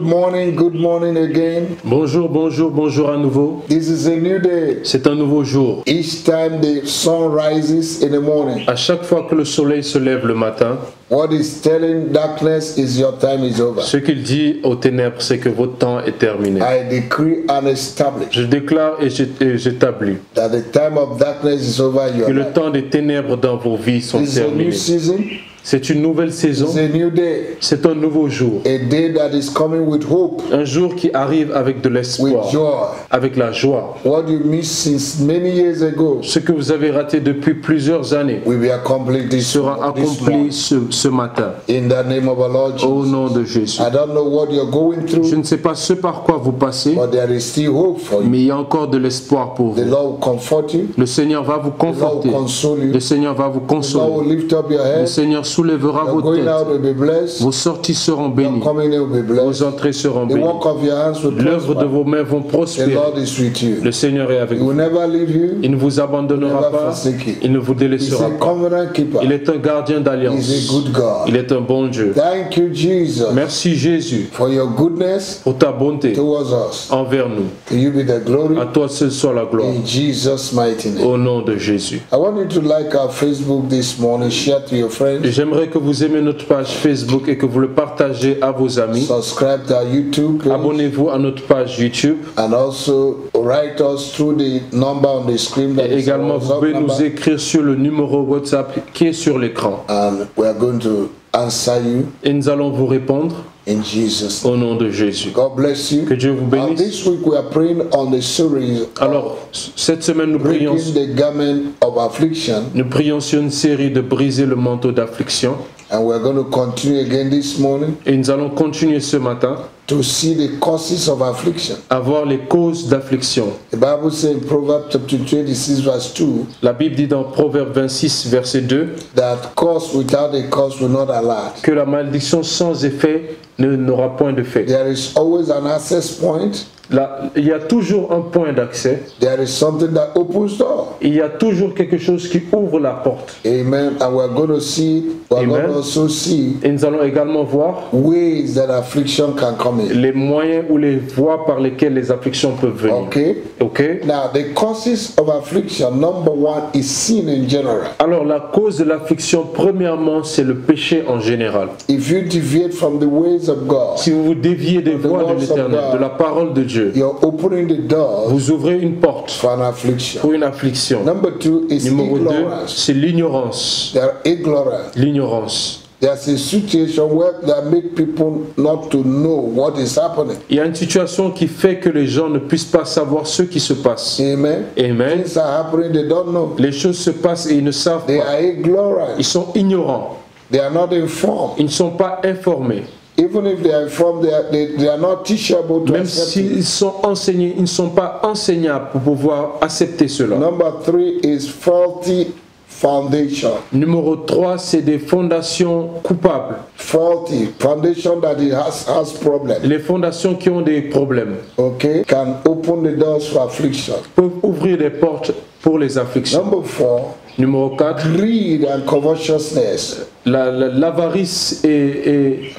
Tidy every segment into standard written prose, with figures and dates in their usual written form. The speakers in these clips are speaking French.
Good morning again. Bonjour, bonjour, bonjour à nouveau. This is a new day. C'est un nouveau jour. Each time the sun rises in the morning, À chaque fois que le soleil se lève le matin, what is telling darkness is your time is over. ce qu'il dit aux ténèbres, c'est que votre temps est terminé. I decree and establish Je déclare et j'établis that the time of darkness is over your que le life. temps des ténèbres dans vos vies sont This is a new terminés. season. C'est une nouvelle saison, It's a new day. c'est un nouveau jour. A day that is coming with hope, Un jour qui arrive avec de with l'espoir, joy. avec la joie. What you missed since many years ago Ce que vous avez raté depuis plusieurs années will be accomplished this sera accompli morning. ce matin. In the name of our Lord Au Jesus. nom de Jésus. I don't know what you're going Je through, ne sais pas ce par quoi vous passez, but there is still hope for you. mais il y a encore de l'espoir pour The vous. Lord will comfort you. Le Seigneur va vous The Lord conforter. will console you. Le Seigneur va vous The Lord consoler. will lift up your Le head. Seigneur soulèvera Your vos going têtes. out will be blessed. Vos sorties seront Your bénies. coming in will be Vos blessed. entrées seront The bénies. work of your hands will L'œuvre de prosper. vos mains vont The prospérer. Lord is with you. Le Seigneur est avec He will vous. never leave you. Il ne vous abandonnera Never pas. forsake you. Il ne vous He's délaissera a pas. covenant keeper. Il est un gardien He's a d'alliance. good God. Il est un bon Dieu. Thank you, Jesus, Merci Jésus for your goodness pour ta bonté towards us. envers nous. To you be the glory À toi seul soit la gloire. in Jesus' mighty name. Au nom de Jésus. I want you to like our Facebook this morning, share to your Et friends, j'aimerais que vous aimez notre page Facebook et que vous le partagez à vos amis. subscribe to our YouTube page, Abonnez-vous à notre page YouTube. and also write us through the number on the screen that Et is our également, vous WhatsApp pouvez nous number, écrire sur le numéro WhatsApp qui est sur l'écran. and we are going to answer you Et nous allons vous répondre in Jesus' name. au nom de Jésus. God bless you. Que Dieu vous And bénisse. this week we are praying on the series Alors, cette semaine, breaking the garment of affliction, nous prions sur une série de briser le manteau d'affliction. and we are going to continue again this morning Et nous allons continuer ce matin to see the causes of affliction. à voir les causes d'affliction. The Bible says in Proverbs chapter 26 verse 2 La Bible dit dans Proverbe 26, verset 2, that cause without a cause will not allow. que la malédiction sans effet n'aura point de fait. There is always an access point. Là, il y a toujours un point d'accès. There is something that opens door. Il y a toujours quelque chose qui ouvre la porte. Amen. And we're going to see, we're Amen. going to also see Et nous allons également voir ways that affliction can come in. les moyens ou les voies par lesquelles les afflictions peuvent venir. Okay? Ok? Now, the causes of affliction, number one, is sin in general. Alors la cause de l'affliction, premièrement, c'est le péché en général. If you deviate from the ways of God, Si vous vous déviez des voies de l'Éternel, de la parole de Dieu, you're opening the door vous ouvrez une porte for an affliction. pour une affliction. Number two is Numéro 2, ignorance. c'est l'ignorance. They are ignorant. L'ignorance. There's a situation where that make people not to know what is happening. Il y a une situation qui fait que les gens ne puissent pas savoir ce qui se passe. Amen. Amen. Things are happening, they don't know. Les choses se passent et ils ne savent They pas. are ignorant. Ils sont ignorants. They are not informed. Ils ne sont pas informés. Even if they are informed, they are not teachable to Même accept s'ils it. sont enseignés, ils ne sont pas enseignables pour pouvoir accepter cela. Number three is faulty foundation. Numéro 3, c'est des fondations coupables. Faulty foundation that it has problem. Les fondations qui ont des problèmes Okay, can open the doors for affliction. peuvent ouvrir des portes pour les afflictions. Number four, Numéro 4, greed and covetousness l'avarice et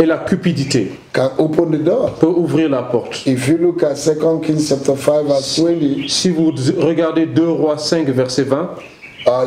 la cupidité can open the door. peuvent ouvrir la porte. If you look at 2 Kings chapter 5 verse 20, Si vous regardez 2 Rois 5, verset 20,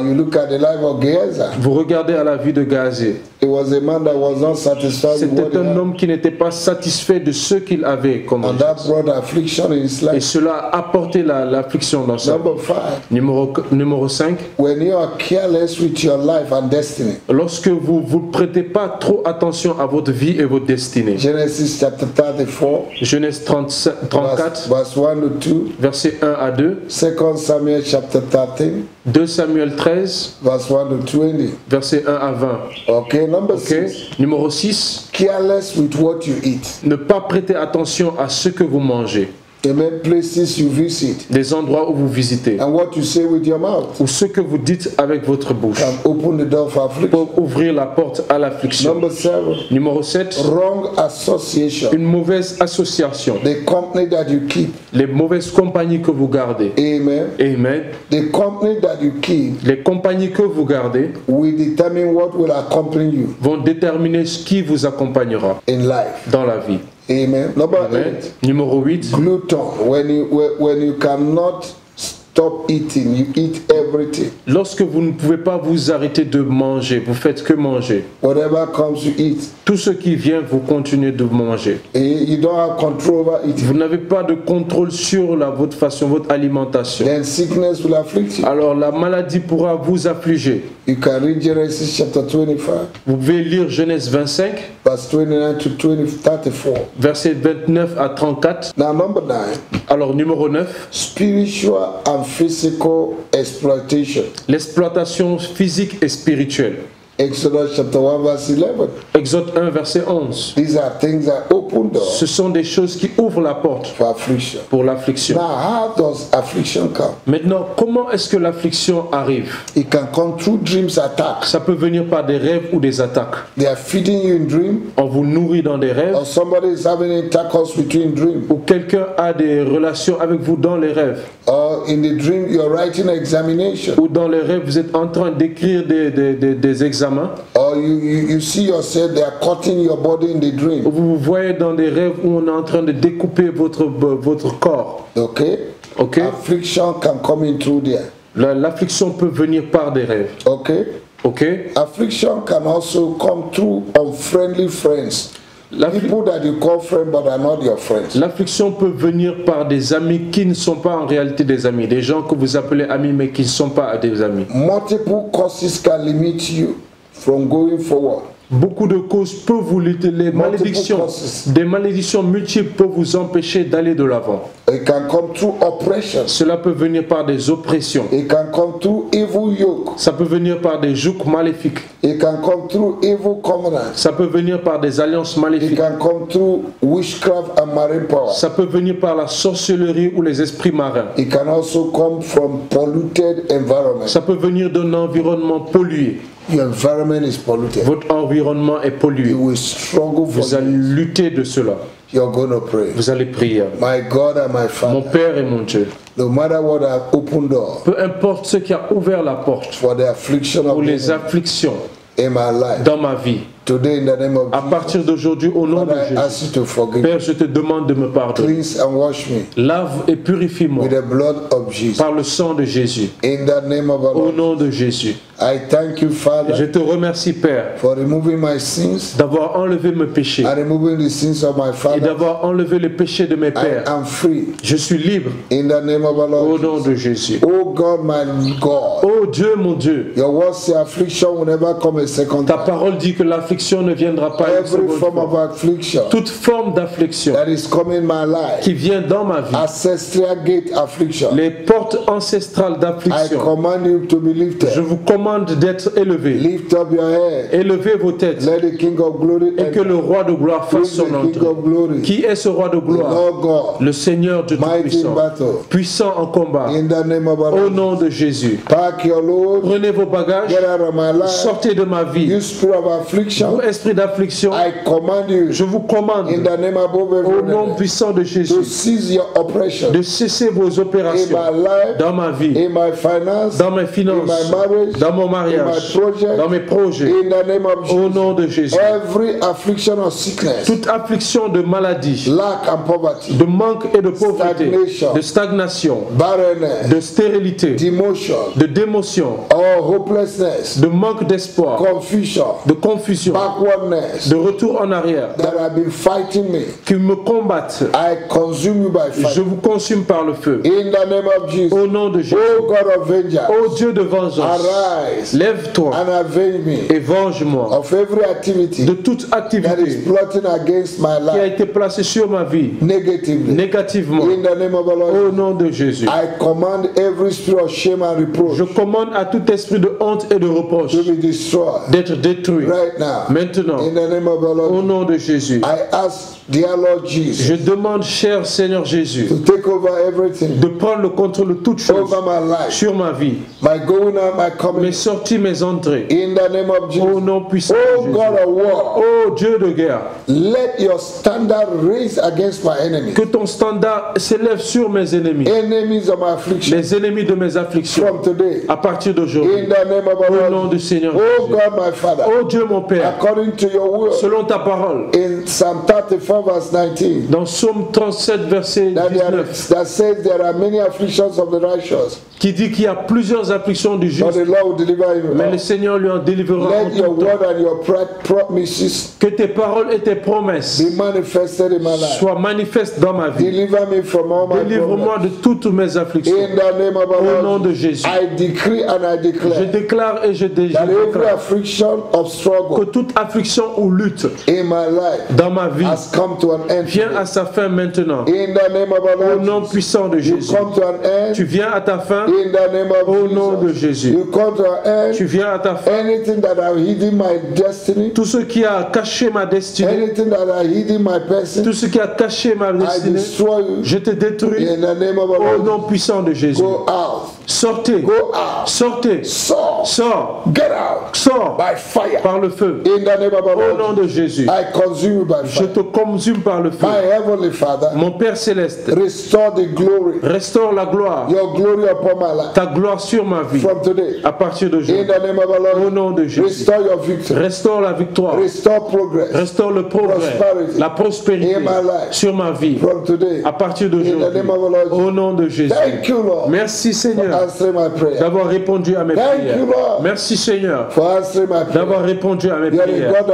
you look at the life of Gehazi. vous regardez à la vie de Gazé. It was a man that was not satisfied with what C'était he un had, homme qui n'était pas satisfait de ce qu'il avait comme and that brought affliction in his et life. cela a apporté l'affliction dans sa vie. Number 5, Numéro 5, when you are careless with your life and destiny. lorsque vous ne prêtez pas trop attention à votre vie et votre destinée. Genesis chapter 34, Genèse 34, verse 1 to 2. versets 1 à 2. 2 Samuel chapter 13, 2 Samuel 13, verse 1 to 20. versets 1 à 20. Okay, number Ok. 6, Numéro 6, careless with what you eat. ne pas prêter attention à ce que vous mangez. Amen. Places you visit Des endroits où vous visitez. and what you say with your mouth Ou ce que vous dites avec votre bouche. can open the door for affliction. Pour ouvrir la porte à l'affliction. Number 7, Numéro 7, wrong association. une mauvaise association. The company that you keep. Les mauvaises compagnies que vous gardez. Amen. Amen. The company that you keep Les compagnies que vous gardez will determine what will accompany you vont déterminer ce qui vous accompagnera in life. dans la vie. Amen. Number Amen. 8. Numéro 8. Gluten. When you cannot stop eating, you eat everything. Lorsque vous ne pouvez pas vous arrêter de manger, vous faites que manger. Whatever comes, you eat. Tout ce qui vient, vous continuez de manger. And you don't have control over eating. Vous n'avez pas de contrôle sur votre façon, votre alimentation. Then sickness will afflict you. Alors la maladie pourra vous affliger. You can read Genesis chapter 25, Vous pouvez lire Genèse 25, verse 29 to 34. versets 29 à 34. Now, number 9, Alors numéro 9, spiritual and physical exploitation. l'exploitation physique et spirituelle. Exodus chapter 1, verse 11. Exode 1, verset 11. These are things that open doors Ce sont des choses qui ouvrent la porte for affliction. pour l'affliction. Now, how does affliction come? Maintenant, comment est-ce que l'affliction arrive? It can come through dreams attack. Ça peut venir par des rêves ou des attaques. They are feeding you in dream, On vous nourrit dans des rêves, or somebody is having intercourse with you in dream. ou quelqu'un a des relations avec vous dans les rêves. Or in the dream, you're writing an examination. Ou dans les rêves, vous êtes en train d'écrire des examens. Or you see yourself, they are cutting your body in the dream. Ou vous voyez dans des rêves où on est en train de découper votre corps. Okay? Ok? Affliction can come in through there. L'affliction peut venir par des rêves. Okay? Ok? Affliction can also come through unfriendly friends. People that you call friends but are not your friends. L'affliction peut venir par des amis qui ne sont pas en réalité des amis. Des gens que vous appelez amis mais qui ne sont pas des amis. Multiple causes can limit you from going forward. Beaucoup de causes peuvent vous lutter. Les malédictions, des malédictions multiples peuvent vous empêcher d'aller de l'avant. It can come through oppression. Cela peut venir par des oppressions. It can come through evil yoke. Ça peut venir par des jougs maléfiques. It can come through evil covenants. Ça peut venir par des alliances It maléfiques. can come through witchcraft and marine power. Ça peut venir par la sorcellerie ou les esprits marins. It can also come from polluted environment. Ça peut venir d'un environnement pollué. Your environment is polluted. Votre environnement est pollué. You will struggle for Vous allez this. lutter de cela. You're going to pray. Vous allez prier. My God and my Mon Father, Père et mon Dieu, no matter what I've opened door peu importe ce qui a ouvert la porte for the affliction pour of les the enemy afflictions in my life, dans ma vie, today in the name of à partir d'aujourd'hui, au nom de Father, I ask Jésus, you to forgive me. Père, je te demande de me pardonner. Cleanse and wash me Lave et purifie-moi with the blood of Jesus. par le sang de Jésus. In the name of our Au Lord, nom de Jésus. I thank you, Je Father, te remercie, Père, for removing my sins d'avoir enlevé mes péchés and removing the sins of my et father. d'avoir enlevé les péchés de mes I pères. am free Je suis libre in the name of our au Lord. nom de Jésus. Oh God, my God, Oh Dieu, mon Dieu, your word say affliction will never come a second ta time. parole dit que l'affliction ne viendra pas une Every seconde form fois. of affliction Toute forme d'affliction that is coming in my life, qui vient dans ma vie, ancestral gate affliction, les portes ancestrales I d'affliction, command you to be je lifted. vous commande d'être élevés. Lift up your head. Élevez vos têtes Let the King of Glory et que enter. le roi de gloire Who fasse is son the King entrée. of Glory? Qui est ce roi de The gloire? Lord God, Le Seigneur Dieu mighty in Tout-Puissant, battle. puissant en combat. In the name of our Au Lord. nom de Jésus, Pack your load. prenez vos bagages, Get out of my life. sortez de ma vie. You spirit of Vous, affliction, esprit d'affliction, I command you je vous in commande, the name above au every nom name, puissant de to Jésus, cease your oppression de cesser vos in opérations my life, dans ma vie, in my finance, dans mes in finances, my marriage, dans mon in my mariage, project, dans mes projets, in the name of au Jesus. nom de Jésus. Every affliction of sickness, Toute affliction de maladie, lack and poverty, de manque et de pauvreté, Stagnation. de stagnation, barrenness, de stérilité, demotion, de démotion, or hopelessness, de manque d'espoir, confusion, de confusion, backwardness de retour en arrière, that have been fighting me, qui me combattent, I consume you by je fire. vous consume par le feu. In the name of Jesus, Au nom de Jésus. O God of vengeance, Ô Dieu de vengeance, arise lève-toi and avenge me et venge-moi of every activity de toute that is activité plotting against my qui a life été placée sur ma vie negatively. négativement. In the name of the Au Lord, nom de Jésus. I command every spirit of shame and reproach Je commande à tout esprit de honte et de reproche to be destroyed d'être détruit. right now. Maintenant, In the name of the au Lord, nom de Jésus, I ask, dear Lord Jesus, je demande, cher Seigneur Jésus, to take over everything de prendre le contrôle de toutes choses over my life, sur ma vie, my going out, my mes coming. sorties, mes entrées. In the name of Au Jesus, nom puissant oh de Jésus. God of war, Ô Dieu de guerre, let your standard raise against my enemies, que ton standard s'élève sur mes ennemis, enemies of my affliction, les ennemis de mes afflictions, from today. à partir d'aujourd'hui. In the name of our Au nom Lord, du Seigneur oh Jésus. God, my Father, Ô Dieu mon Père, according to your word, selon ta parole, in Psalm 34, 37 verse 19. Dans Psaume 37, verset 19, That says there are many afflictions of the righteous, qui dit qu'il y a plusieurs afflictions du but juste, the Lord will deliver him. mais le Seigneur lui en délivrera en Let your tout temps. word and your promises Que tes paroles et tes promesses be manifested in my life. soient manifestes dans ma vie. Deliver me from all my Délivre-moi problems. de toutes mes afflictions. In the name of our Au nom Lord, de Jésus. I decree and I Je declare déclare et je that every déclare affliction of que struggle toute affliction ou lutte in my life dans ma vie has come to an end. vient à sa fin maintenant. In the name of our Au Lord, nom puissant de you Jésus. come to an end. Tu viens à ta fin In the name of au nom de Jesus, Jésus. you come to an end. Tu viens à ta fin. Anything that have hidden my destiny, Tout ce qui a caché ma destinée, anything that have hidden my person, tout ce qui a caché ma I destinée, destroy you. je te détruis In the name of our au Lord, nom puissant de Jésus. go out, Sortez, go out, sortez, soar, sors, get out sors by fire. par le feu. In the name of our Au nom Lord, de Jésus. I consume you by Je fire. te consume par le feu. My heavenly Father, Mon Père céleste, restore the glory, restaure la gloire, your glory upon my life ta gloire sur ma vie from today. à partir In d'aujourd'hui. the name of our Au Lord, nom de Jésus. restore your victory, Restaure la victoire, restore progress restaure le progrès, Prosperity. la prospérité In my life. sur ma vie from today. à partir In the d'aujourd'hui. name of our Lord, Au nom de Jésus. thank you, Lord, Merci for Seigneur answering my prayer. d'avoir répondu à mes Thank prières. you, Lord, Merci Seigneur for answering my prayer. d'avoir répondu à mes You are a prières. God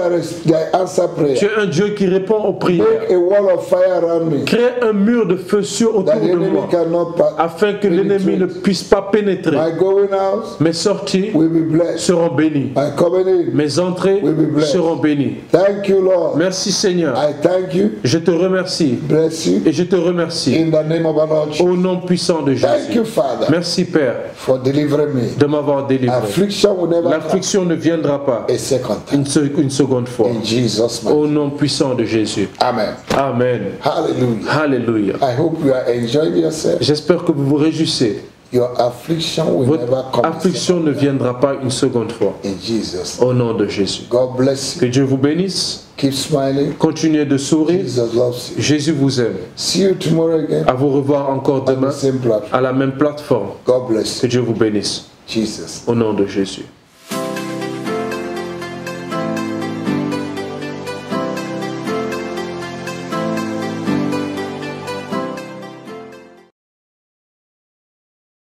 that answer prayer. Tu es un Dieu qui répond aux prières. Make a wall of fire around me Crée un mur de feu autour that the de enemy moi cannot pass. afin que l'ennemi ne puisse pas pénétrer. My going out Mes sorties will be blessed. seront bénies. My coming in. Mes entrées Will be blessed. seront bénies. Thank you, Lord. Merci Seigneur. I thank you, Je te remercie bless you, et je te remercie in the name of our Lord Jesus. au nom puissant de Thank you, Jésus. Father, Merci Père for delivering me. de m'avoir délivré. Affliction will never come L'affliction ne viendra pas a second time. une seconde fois. In Jesus' name. Au nom puissant de Jésus. Amen. Amen. Hallelujah. Alléluia. I hope you are enjoying yourself. J'espère que vous vous réjouissez. Your affliction will never Votre come a affliction second ne time. viendra pas une seconde fois. In Jesus' name. Au nom de Jésus. God bless Que you. Dieu vous bénisse. Keep smiling. Continuez de sourire. Jesus loves you. Jésus vous aime. See you tomorrow again À vous revoir encore on demain the same platform. à la même plateforme. God bless Que you. Dieu vous bénisse. Jesus. Au nom de Jésus.